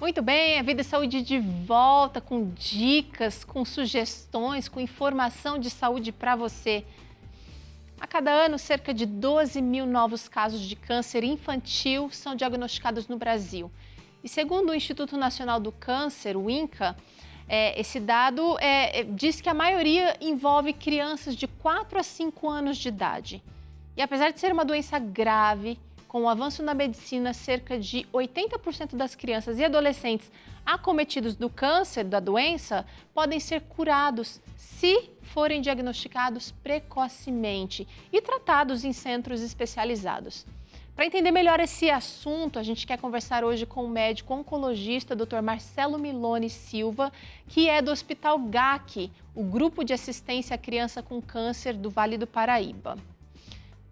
Muito bem, a Vida e Saúde de volta com dicas, com sugestões, com informação de saúde para você. A cada ano, cerca de 12 mil novos casos de câncer infantil são diagnosticados no Brasil. E segundo o Instituto Nacional do Câncer, o INCA, esse dado diz que a maioria envolve crianças de 4 a 5 anos de idade. E apesar de ser uma doença grave, com o avanço na medicina, cerca de 80% das crianças e adolescentes acometidos do câncer, da doença, podem ser curados se forem diagnosticados precocemente e tratados em centros especializados. Para entender melhor esse assunto, a gente quer conversar hoje com o médico oncologista Dr. Marcelo Milone Silva, que é do Hospital GAC, o Grupo de Assistência à Criança com Câncer do Vale do Paraíba.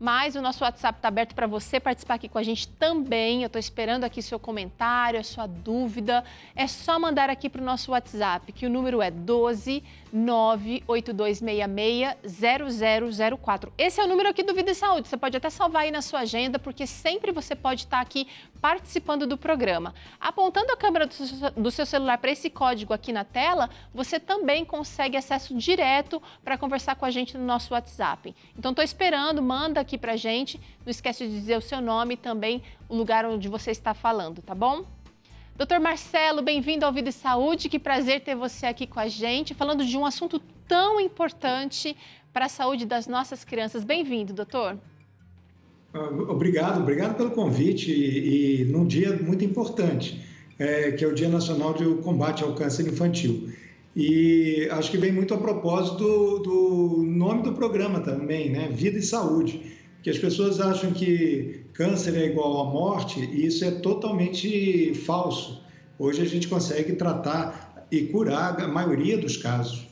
Mas o nosso WhatsApp está aberto para você participar aqui com a gente também. Eu estou esperando aqui seu comentário, a sua dúvida. É só mandar aqui para o nosso WhatsApp, que o número é 12 98266 0004. Esse é o número aqui do Vida e Saúde. Você pode até salvar aí na sua agenda, porque sempre você pode estar aqui participando do programa. Apontando a câmera do seu celular para esse código aqui na tela, você também consegue acesso direto para conversar com a gente no nosso WhatsApp. Então, estou esperando, manda aqui pra gente. Não esquece de dizer o seu nome e também o lugar onde você está falando, tá bom? Doutor Marcelo, bem-vindo ao Vida e Saúde. Que prazer ter você aqui com a gente, falando de um assunto tão importante para a saúde das nossas crianças. Bem-vindo, doutor. Obrigado pelo convite e num dia muito importante, que é o Dia Nacional de Combate ao Câncer Infantil. E acho que vem muito a propósito do nome do programa também, né? Vida e Saúde. Que as pessoas acham que câncer é igual à morte e isso é totalmente falso. Hoje a gente consegue tratar e curar a maioria dos casos.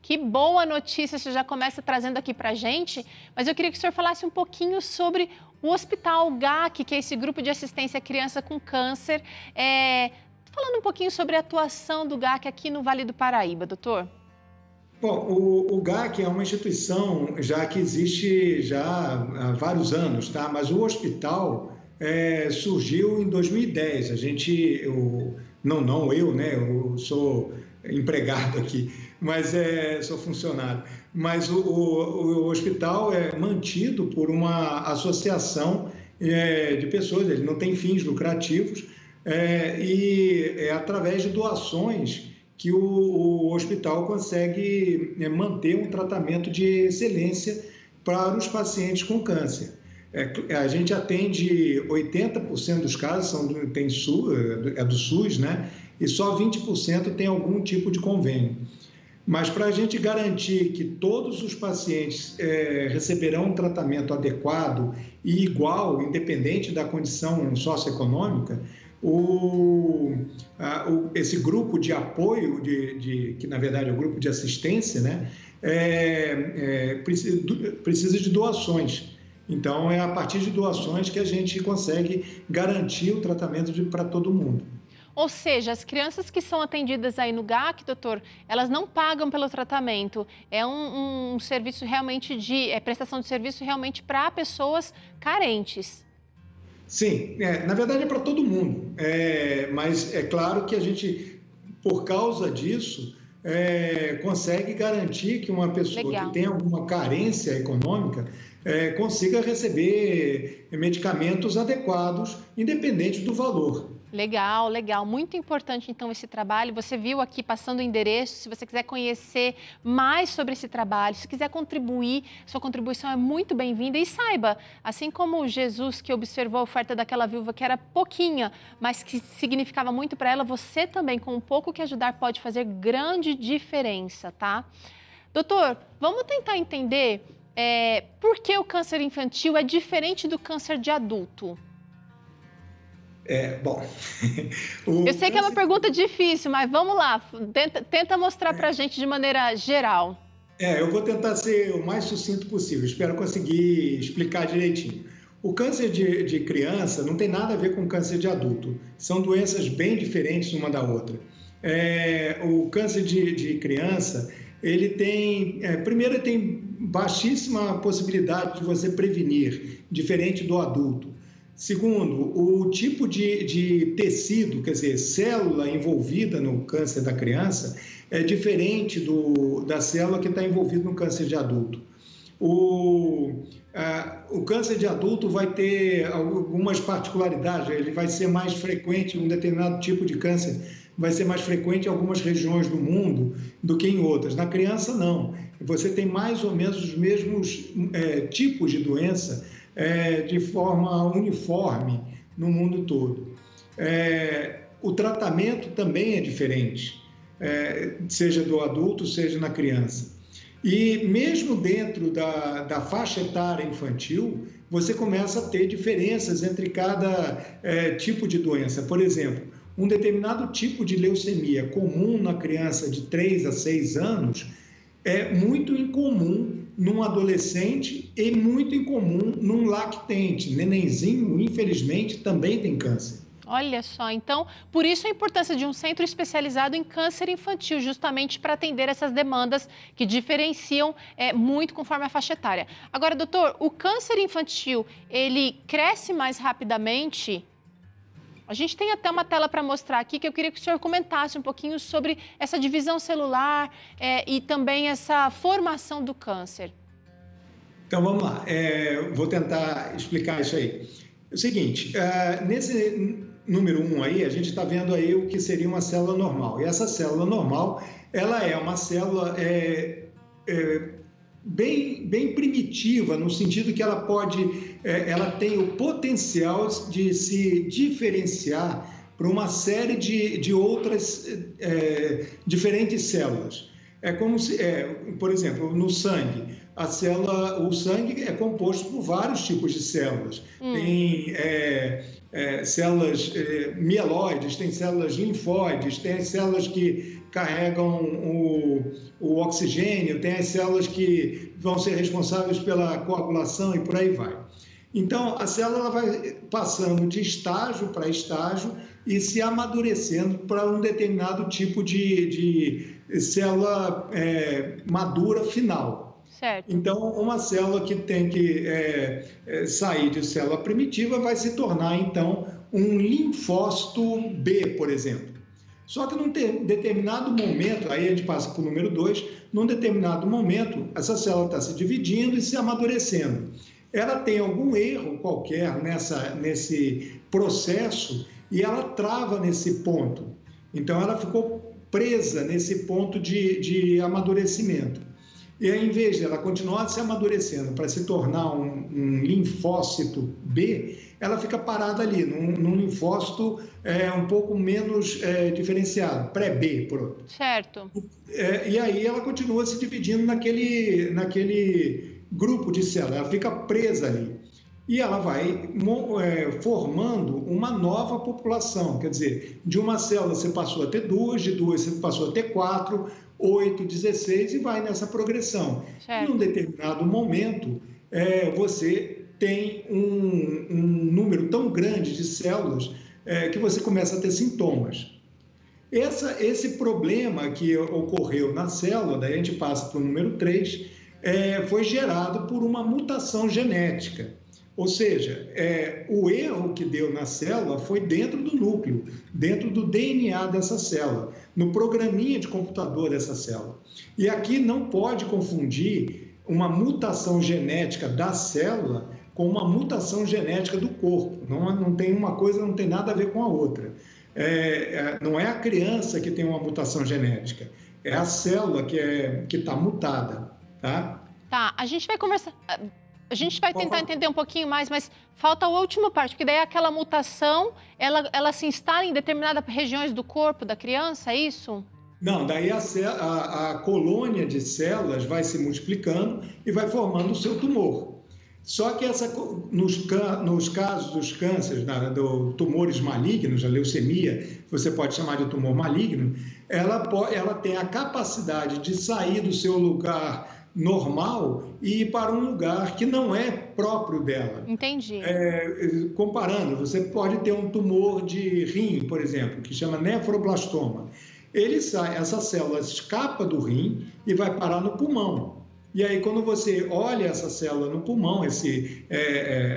Que boa notícia, você já começa trazendo aqui pra gente, mas eu queria que o senhor falasse um pouquinho sobre o Hospital GAC, que é esse grupo de assistência à criança com câncer. Falando um pouquinho sobre a atuação do GAC aqui no Vale do Paraíba, doutor. Bom, o GAC é uma instituição já que existe já há vários anos, tá? Mas o hospital surgiu em 2010. Não eu, né? Eu sou empregado aqui, mas sou funcionário. Mas o hospital é mantido por uma associação de pessoas, ele não tem fins lucrativos, e é através de doações que o hospital consegue manter um tratamento de excelência para os pacientes com câncer. A gente atende 80% dos casos, é do SUS, né? E só 20% tem algum tipo de convênio. Mas para a gente garantir que todos os pacientes receberão um tratamento adequado e igual, independente da condição socioeconômica, esse grupo de apoio, que na verdade é o grupo de assistência, né, precisa de doações. Então, é a partir de doações que a gente consegue garantir o tratamento para todo mundo. Ou seja, as crianças que são atendidas aí no GAC, doutor, elas não pagam pelo tratamento. É um serviço realmente prestação de serviço realmente para pessoas carentes. Sim, na verdade é para todo mundo, mas é claro que a gente, por causa disso, consegue garantir que uma pessoa que tem alguma carência econômica consiga receber medicamentos adequados, independente do valor. Legal, legal. Muito importante, então, esse trabalho. Você viu aqui passando o endereço. Se você quiser conhecer mais sobre esse trabalho, se quiser contribuir, sua contribuição é muito bem-vinda. E saiba, assim como Jesus, que observou a oferta daquela viúva, que era pouquinha, mas que significava muito para ela, você também, com um pouco que ajudar, pode fazer grande diferença, tá? Doutor, vamos tentar entender por que o câncer infantil é diferente do câncer de adulto. Bom... Eu sei que é uma pergunta difícil, mas vamos lá, tenta mostrar para a gente de maneira geral. Eu vou tentar ser o mais sucinto possível, espero conseguir explicar direitinho. O câncer de criança não tem nada a ver com o câncer de adulto, são doenças bem diferentes uma da outra. O câncer de criança, ele tem, primeiro, ele tem baixíssima possibilidade de você prevenir, diferente do adulto. Segundo, o tipo de tecido, quer dizer, célula envolvida no câncer da criança é diferente da célula que está envolvida no câncer de adulto. O câncer de adulto vai ter algumas particularidades, ele vai ser mais frequente, um determinado tipo de câncer vai ser mais frequente em algumas regiões do mundo do que em outras. Na criança, não. Você tem mais ou menos os mesmos tipos de doença de forma uniforme no mundo todo. O tratamento também é diferente, seja do adulto, seja na criança. E mesmo dentro da faixa etária infantil, você começa a ter diferenças entre cada tipo de doença. Por exemplo, um determinado tipo de leucemia comum na criança de 3 a 6 anos é muito incomum num adolescente e muito incomum num lactente. Nenenzinho, infelizmente, também tem câncer. Olha só, então, por isso a importância de um centro especializado em câncer infantil, justamente para atender essas demandas que diferenciam muito conforme a faixa etária. Agora, doutor, o câncer infantil, ele cresce mais rapidamente? A gente tem até uma tela para mostrar aqui que eu queria que o senhor comentasse um pouquinho sobre essa divisão celular e também essa formação do câncer. Então, vamos lá. Vou tentar explicar isso aí. É o seguinte, nesse número 1 aí, a gente está vendo aí o que seria uma célula normal. E essa célula normal, ela é uma célula bem primitiva, no sentido que ela tem o potencial de se diferenciar para uma série de outras diferentes células. É como se, por exemplo, no sangue, o sangue é composto por vários tipos de células. Tem células mieloides, tem células linfóides, tem as células que carregam o oxigênio, tem as células que vão ser responsáveis pela coagulação e por aí vai. Então, a célula vai passando de estágio para estágio e se amadurecendo para um determinado tipo de célula madura final. Certo. Então, uma célula que tem que sair de célula primitiva vai se tornar, então, um linfócito B, por exemplo. Só que num determinado momento, aí a gente passa para o número 2, num determinado momento, essa célula está se dividindo e se amadurecendo. Ela tem algum erro qualquer nesse processo e ela trava nesse ponto. Então, ela ficou presa nesse ponto de amadurecimento. E aí, em vez de ela continuar se amadurecendo para se tornar um linfócito B, ela fica parada ali, num linfócito um pouco menos diferenciado, pré-B, pronto. Certo. E aí ela continua se dividindo naquele grupo de células, ela fica presa ali. E ela vai formando uma nova população, quer dizer, de uma célula você passou a ter 2, de 2 você passou a ter 4, 8, 16 e vai nessa progressão. Certo. Em um determinado momento, você tem um número tão grande de células que você começa a ter sintomas. Esse problema que ocorreu na célula, daí a gente passa para o número 3, foi gerado por uma mutação genética. Ou seja, o erro que deu na célula foi dentro do núcleo, dentro do DNA dessa célula, no programinha de computador dessa célula. E aqui não pode confundir uma mutação genética da célula com uma mutação genética do corpo. Não tem uma coisa, não tem nada a ver com a outra. Não é a criança que tem uma mutação genética, é a célula que está mutada, tá? Tá, a gente vai conversar... A gente vai tentar entender um pouquinho mais, mas falta a última parte, porque daí aquela mutação, ela se instala em determinadas regiões do corpo da criança, é isso? Não, daí a colônia de células vai se multiplicando e vai formando o seu tumor. Só que nos casos dos cânceres, dos tumores malignos, a leucemia, você pode chamar de tumor maligno, ela tem a capacidade de sair do seu lugar normal e ir para um lugar que não é próprio dela. Entendi. Comparando, você pode ter um tumor de rim, por exemplo, que chama nefroblastoma. Essa célula escapa do rim e vai parar no pulmão. E aí, quando você olha essa célula no pulmão,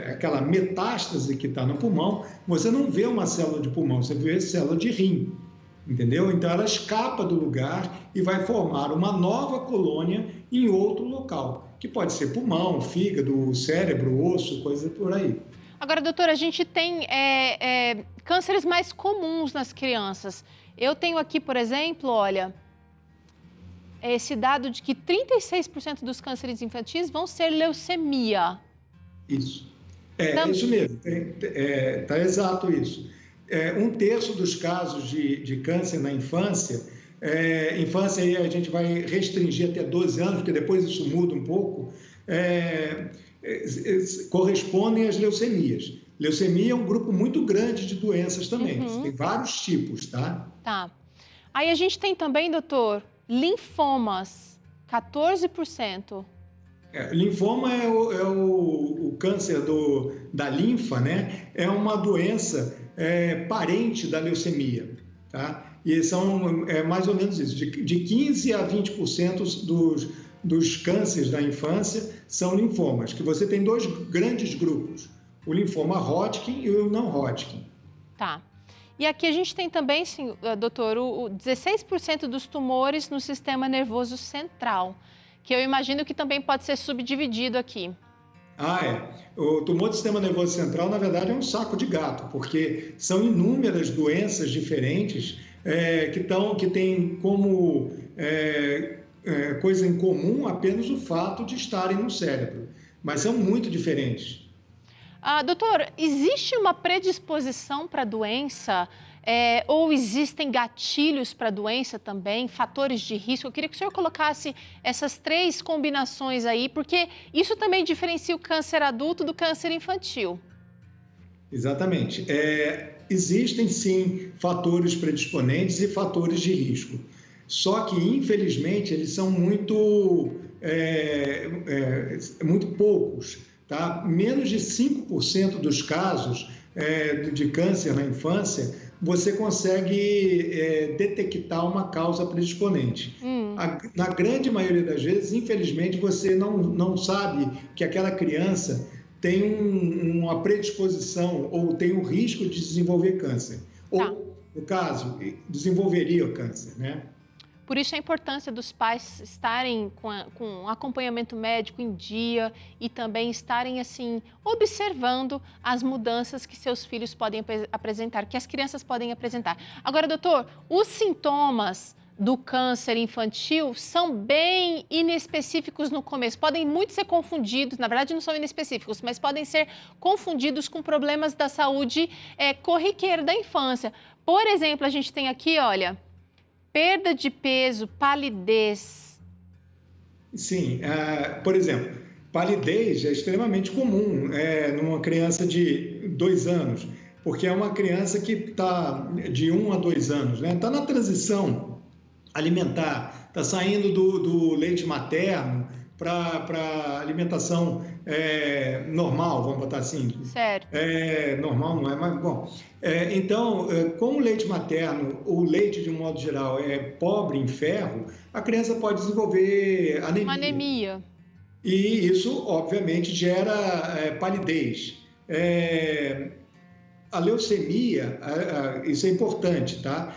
aquela metástase que está no pulmão, você não vê uma célula de pulmão, você vê célula de rim, entendeu? Então, ela escapa do lugar e vai formar uma nova colônia em outro local, que pode ser pulmão, fígado, cérebro, osso, coisa por aí. Agora, doutora, a gente tem cânceres mais comuns nas crianças. Eu tenho aqui, por exemplo, olha, esse dado de que 36% dos cânceres infantis vão ser leucemia. Isso. Isso mesmo. Tá exato isso. 1/3 dos casos de câncer na infância, infância aí a gente vai restringir até 12 anos, porque depois isso muda um pouco, correspondem às leucemias. Leucemia é um grupo muito grande de doenças também. Tem vários tipos, tá? Tá. Aí a gente tem também, doutor, linfomas, 14%. Linfoma é o câncer da linfa, né? É uma doença parente da leucemia, tá? E são mais ou menos isso, de 15% a 20% dos cânceres da infância são linfomas, que você tem 2 grandes grupos, o linfoma Hodgkin e o não Hodgkin. Tá. E aqui a gente tem também, sim, doutor, o 16% dos tumores no sistema nervoso central, que eu imagino que também pode ser subdividido aqui. O tumor do sistema nervoso central, na verdade, é um saco de gato, porque são inúmeras doenças diferentes que têm como coisa em comum apenas o fato de estarem no cérebro, mas são muito diferentes. Doutor, existe uma predisposição para a doença ou existem gatilhos para a doença também, fatores de risco? Eu queria que o senhor colocasse essas 3 combinações aí, porque isso também diferencia o câncer adulto do câncer infantil. Exatamente. Existem, sim, fatores predisponentes e fatores de risco. Só que, infelizmente, eles são muito poucos. Tá? Menos de 5% dos casos de câncer na infância, você consegue detectar uma causa predisponente. Na grande maioria das vezes, infelizmente, você não sabe que aquela criança tem uma predisposição ou tem um risco de desenvolver câncer. Ou, no caso, desenvolveria o câncer, né? Por isso a importância dos pais estarem com acompanhamento médico em dia e também estarem, assim, observando as mudanças que seus filhos podem apresentar, que as crianças podem apresentar. Agora, doutor, os sintomas do câncer infantil são bem inespecíficos no começo. Podem muito ser confundidos, na verdade não são inespecíficos, mas podem ser confundidos com problemas da saúde corriqueira da infância. Por exemplo, a gente tem aqui, olha, perda de peso, palidez. Sim, por exemplo, palidez é extremamente comum numa criança de 2 anos, porque é uma criança que está de 1 a 2 anos, né? Está na transição alimentar, está saindo do leite materno para alimentação normal, vamos botar assim. Certo. Normal não é, mas bom. Então, como o leite materno, o leite de um modo geral é pobre em ferro, a criança pode desenvolver anemia. Uma anemia. E isso, obviamente, gera palidez. A leucemia, isso é importante, tá?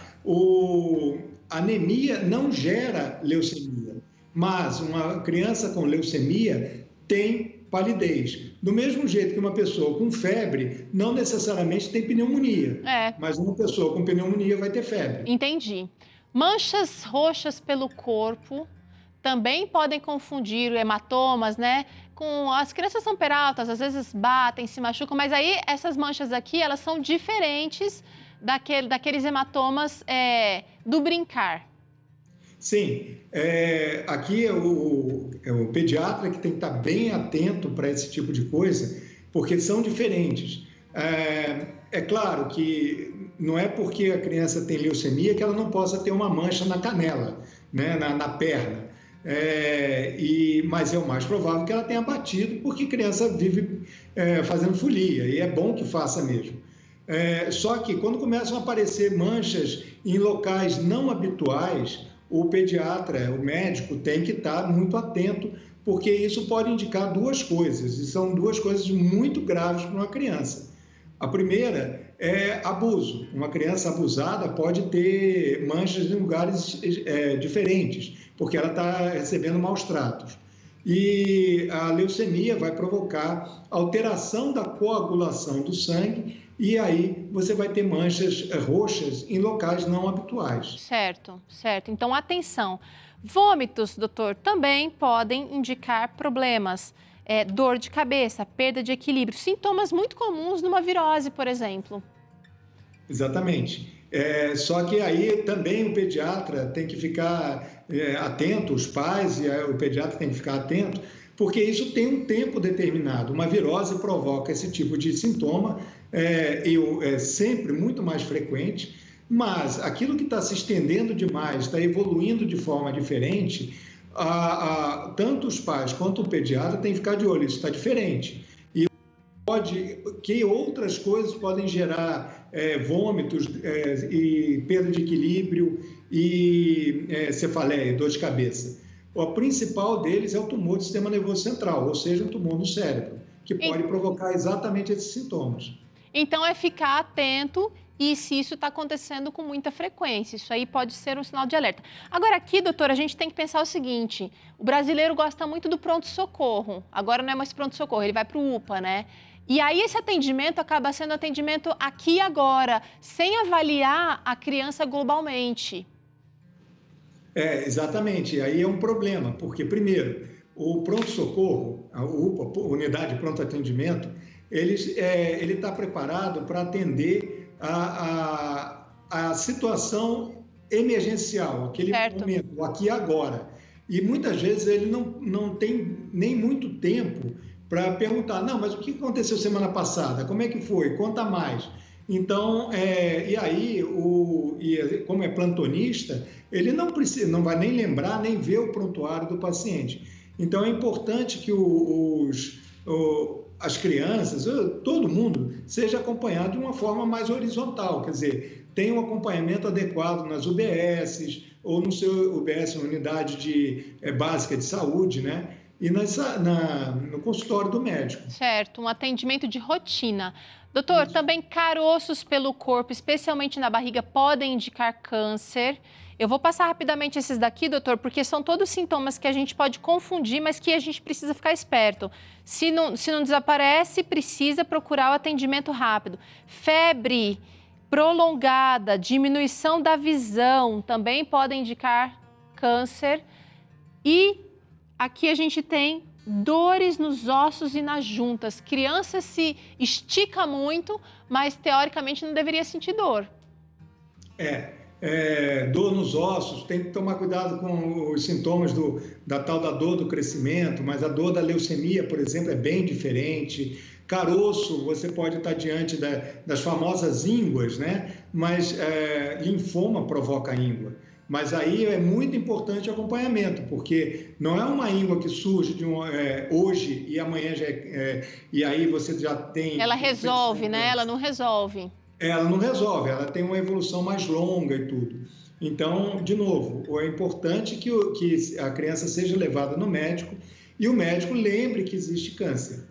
A anemia não gera leucemia, mas uma criança com leucemia tem palidez. Do mesmo jeito que uma pessoa com febre não necessariamente tem pneumonia, mas uma pessoa com pneumonia vai ter febre. Entendi. Manchas roxas pelo corpo também podem confundir hematomas, né? As crianças são peraltas, às vezes batem, se machucam, mas aí essas manchas aqui, elas são diferentes daqueles hematomas do brincar. Sim, aqui é o pediatra que tem que estar bem atento para esse tipo de coisa, porque são diferentes. É claro que não é porque a criança tem leucemia que ela não possa ter uma mancha na canela, né, na perna. Mas é o mais provável que ela tenha batido, porque a criança vive fazendo folia, e é bom que faça mesmo. Só que quando começam a aparecer manchas em locais não habituais, o pediatra, o médico, tem que estar muito atento porque isso pode indicar duas coisas, e são duas coisas muito graves para uma criança. A primeira é abuso. Uma criança abusada pode ter manchas em lugares diferentes, porque ela está recebendo maus tratos. E a leucemia vai provocar alteração da coagulação do sangue e aí você vai ter manchas roxas em locais não habituais. Certo, certo. Então, atenção. Vômitos, doutor, também podem indicar problemas. Dor de cabeça, perda de equilíbrio, sintomas muito comuns numa virose, por exemplo. Exatamente. Só que aí também o pediatra tem que ficar atento, os pais e o pediatra tem que ficar atento, porque isso tem um tempo determinado. Uma virose provoca esse tipo de sintoma, é sempre muito mais frequente, mas aquilo que está se estendendo demais, está evoluindo de forma diferente, tanto os pais quanto o pediatra têm que ficar de olho, isso está diferente. E que outras coisas podem gerar vômitos e perda de equilíbrio e cefaleia, dor de cabeça. O principal deles é o tumor do sistema nervoso central, ou seja, um tumor no cérebro, que pode provocar exatamente esses sintomas. Então, é ficar atento e se isso está acontecendo com muita frequência. Isso aí pode ser um sinal de alerta. Agora, aqui, doutora, a gente tem que pensar o seguinte: o brasileiro gosta muito do pronto-socorro. Agora não é mais pronto-socorro, ele vai para o UPA, né? E aí esse atendimento acaba sendo atendimento aqui e agora, sem avaliar a criança globalmente. Exatamente. Aí é um problema, porque, primeiro, o pronto-socorro, a UPA, Unidade de Pronto Atendimento, ele está preparado para atender a situação emergencial, aquele momento, o aqui e agora. E muitas vezes ele não tem nem muito tempo para perguntar, não, mas o que aconteceu semana passada? Como é que foi? Conta mais. Então, e aí, como é plantonista, ele não vai nem lembrar, nem ver o prontuário do paciente. Então, é importante que as crianças, todo mundo, seja acompanhado de uma forma mais horizontal, quer dizer, tenha um acompanhamento adequado nas UBSs, ou no seu UBS, uma unidade básica de saúde, né? E no consultório do médico. Certo, um atendimento de rotina. Doutor, também caroços pelo corpo, especialmente na barriga, podem indicar câncer. Eu vou passar rapidamente esses daqui, doutor, porque são todos sintomas que a gente pode confundir, mas que a gente precisa ficar esperto. Se não desaparece, precisa procurar o atendimento rápido. Febre prolongada, diminuição da visão, também podem indicar câncer. E aqui a gente tem dores nos ossos e nas juntas. Criança se estica muito, mas teoricamente não deveria sentir dor. Dor nos ossos, tem que tomar cuidado com os sintomas da tal da dor do crescimento, mas a dor da leucemia, por exemplo, é bem diferente. Caroço, você pode estar diante das famosas ínguas, né? Mas linfoma provoca íngua. Mas aí é muito importante o acompanhamento, porque não é uma íngua que surge hoje e amanhã e aí você já tem... Ela resolve, né? Ela não resolve. Ela não resolve, ela tem uma evolução mais longa e tudo. Então, de novo, é importante que a criança seja levada no médico e o médico lembre que existe câncer.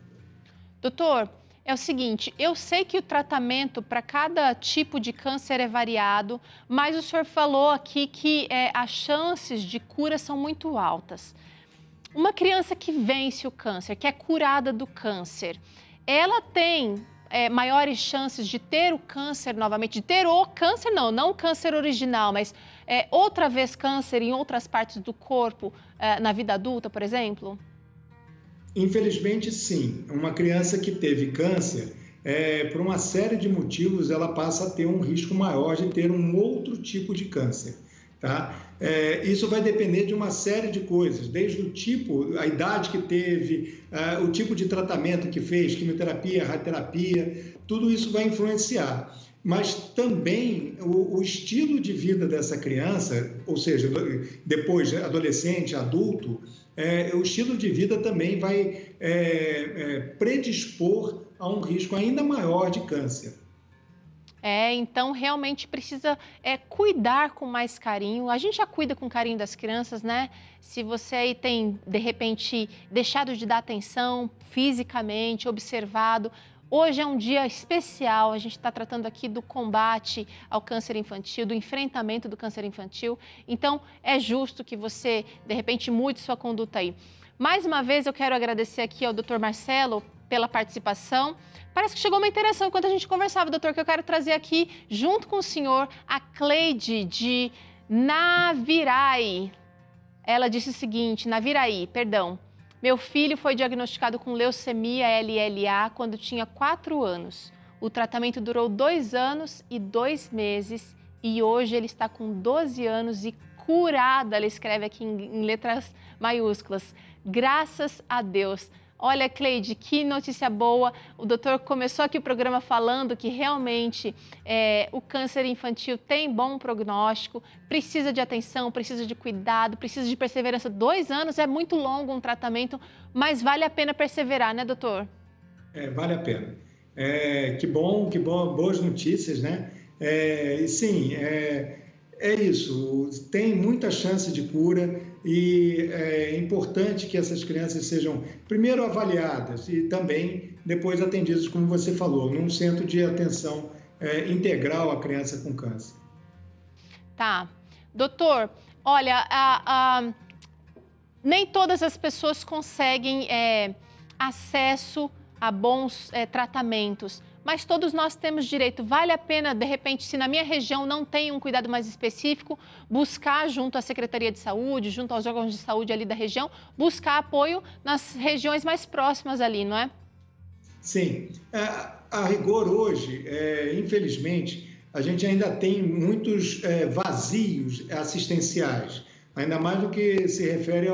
Doutor, é o seguinte, eu sei que o tratamento para cada tipo de câncer é variado, mas o senhor falou aqui que as chances de cura são muito altas. Uma criança que vence o câncer, que é curada do câncer, ela tem maiores chances de ter o câncer novamente, de ter o câncer, não o câncer original, mas outra vez câncer em outras partes do corpo na vida adulta, por exemplo? Infelizmente, sim. Uma criança que teve câncer, por uma série de motivos, ela passa a ter um risco maior de ter um outro tipo de câncer. Tá? Isso vai depender de uma série de coisas, desde o tipo, a idade que teve, o tipo de tratamento que fez, quimioterapia, radioterapia, tudo isso vai influenciar. Mas também o estilo de vida dessa criança, ou seja, depois adolescente, adulto, o estilo de vida também vai predispor a um risco ainda maior de câncer. Então realmente precisa cuidar com mais carinho. A gente já cuida com carinho das crianças, né? Se você aí tem, de repente, deixado de dar atenção fisicamente, observado, hoje é um dia especial, a gente está tratando aqui do combate ao câncer infantil, do enfrentamento do câncer infantil. Então, é justo que você, de repente, mude sua conduta aí. Mais uma vez, eu quero agradecer aqui ao Dr. Marcelo pela participação. Parece que chegou uma interação enquanto a gente conversava, doutor, que eu quero trazer aqui, junto com o senhor, a Cleide de Naviraí. Ela disse o seguinte, Naviraí, perdão. Meu filho foi diagnosticado com leucemia LLA quando tinha 4 anos. O tratamento durou 2 anos e 2 meses e hoje ele está com 12 anos e curado. Ela escreve aqui em letras maiúsculas. Graças a Deus. Olha, Cleide, que notícia boa. O doutor começou aqui o programa falando que realmente o câncer infantil tem bom prognóstico, precisa de atenção, precisa de cuidado, precisa de perseverança. 2 anos é muito longo um tratamento, mas vale a pena perseverar, né, doutor? Vale a pena. Que bom, boas notícias, né? E sim, é isso, tem muita chance de cura e é importante que essas crianças sejam primeiro avaliadas e também depois atendidas, como você falou, num centro de atenção integral à criança com câncer. Tá. Doutor, olha, nem todas as pessoas conseguem acesso a bons tratamentos. Mas todos nós temos direito. Vale a pena, de repente, se na minha região não tem um cuidado mais específico, buscar junto à Secretaria de Saúde, junto aos órgãos de saúde ali da região, buscar apoio nas regiões mais próximas ali, não é? Sim. A rigor hoje, infelizmente, a gente ainda tem muitos vazios assistenciais, ainda mais no que se refere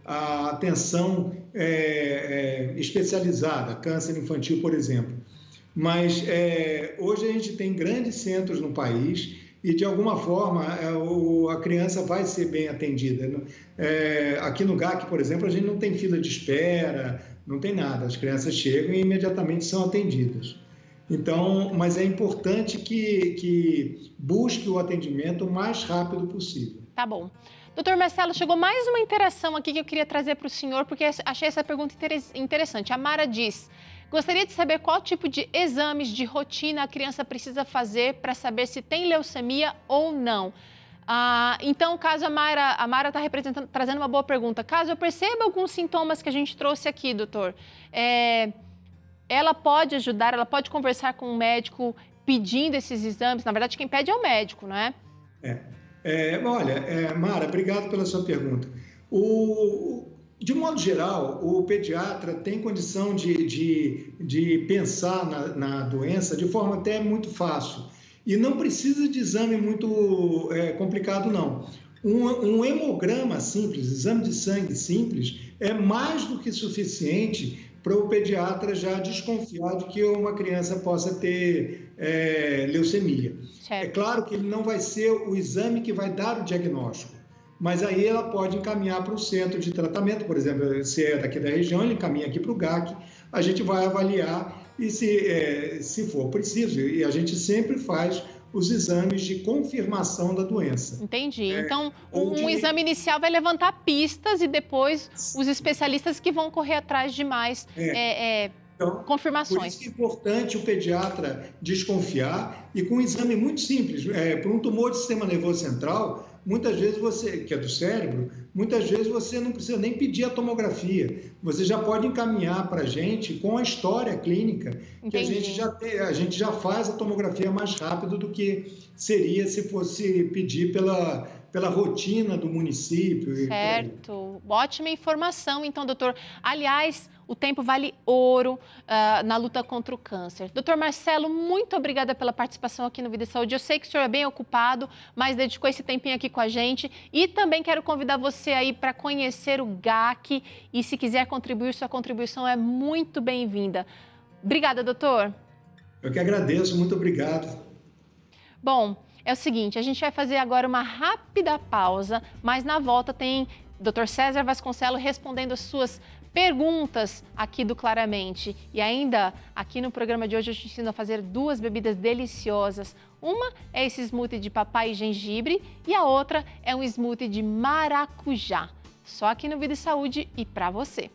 à atenção especializada, câncer infantil, por exemplo. Mas hoje a gente tem grandes centros no país e, de alguma forma, a criança vai ser bem atendida. Aqui no GAC, por exemplo, a gente não tem fila de espera, não tem nada. As crianças chegam e imediatamente são atendidas. Então, mas é importante que busque o atendimento o mais rápido possível. Tá bom. Doutor Marcelo, chegou mais uma interação aqui que eu queria trazer para o senhor, porque achei essa pergunta interessante. A Mara diz, gostaria de saber qual tipo de exames de rotina a criança precisa fazer para saber se tem leucemia ou não. Então, caso a Mara está trazendo uma boa pergunta, caso eu perceba alguns sintomas que a gente trouxe aqui, doutor, ela pode ajudar, ela pode conversar com o médico pedindo esses exames? Na verdade, quem pede é o médico, não é? Olha, Mara, obrigado pela sua pergunta. De modo geral, o pediatra tem condição de pensar na doença de forma até muito fácil. E não precisa de exame muito complicado, não. Um hemograma simples, exame de sangue simples, é mais do que suficiente para o pediatra já desconfiar de que uma criança possa ter leucemia. Certo. É claro que ele não vai ser o exame que vai dar o diagnóstico, mas aí ela pode encaminhar para o centro de tratamento, por exemplo, se é daqui da região, ele encaminha aqui para o GAC, a gente vai avaliar e se for preciso, e a gente sempre faz os exames de confirmação da doença. Entendi. Então, um exame inicial vai levantar pistas e depois os especialistas que vão correr atrás de mais confirmações. Por isso que é importante o pediatra desconfiar e com um exame muito simples. Para um tumor de sistema nervoso central, muitas vezes que é do cérebro, muitas vezes você não precisa nem pedir a tomografia. Você já pode encaminhar para a gente com a história clínica, que a gente já faz a tomografia mais rápido do que seria se fosse pedir pela rotina do município. Certo. Ótima informação, então, doutor. Aliás, o tempo vale ouro na luta contra o câncer. Doutor Marcelo, muito obrigada pela participação aqui no Vida e Saúde. Eu sei que o senhor é bem ocupado, mas dedicou esse tempinho aqui com a gente. E também quero convidar você aí para conhecer o GAC. E se quiser contribuir, sua contribuição é muito bem-vinda. Obrigada, doutor. Eu que agradeço, muito obrigado. Bom, é o seguinte, a gente vai fazer agora uma rápida pausa, mas na volta tem Dr. César Vasconcelos respondendo as suas perguntas aqui do Claramente. E ainda, aqui no programa de hoje, eu te ensino a fazer 2 bebidas deliciosas. Uma é esse smoothie de papai e gengibre e a outra é um smoothie de maracujá. Só aqui no Vida e Saúde e pra você.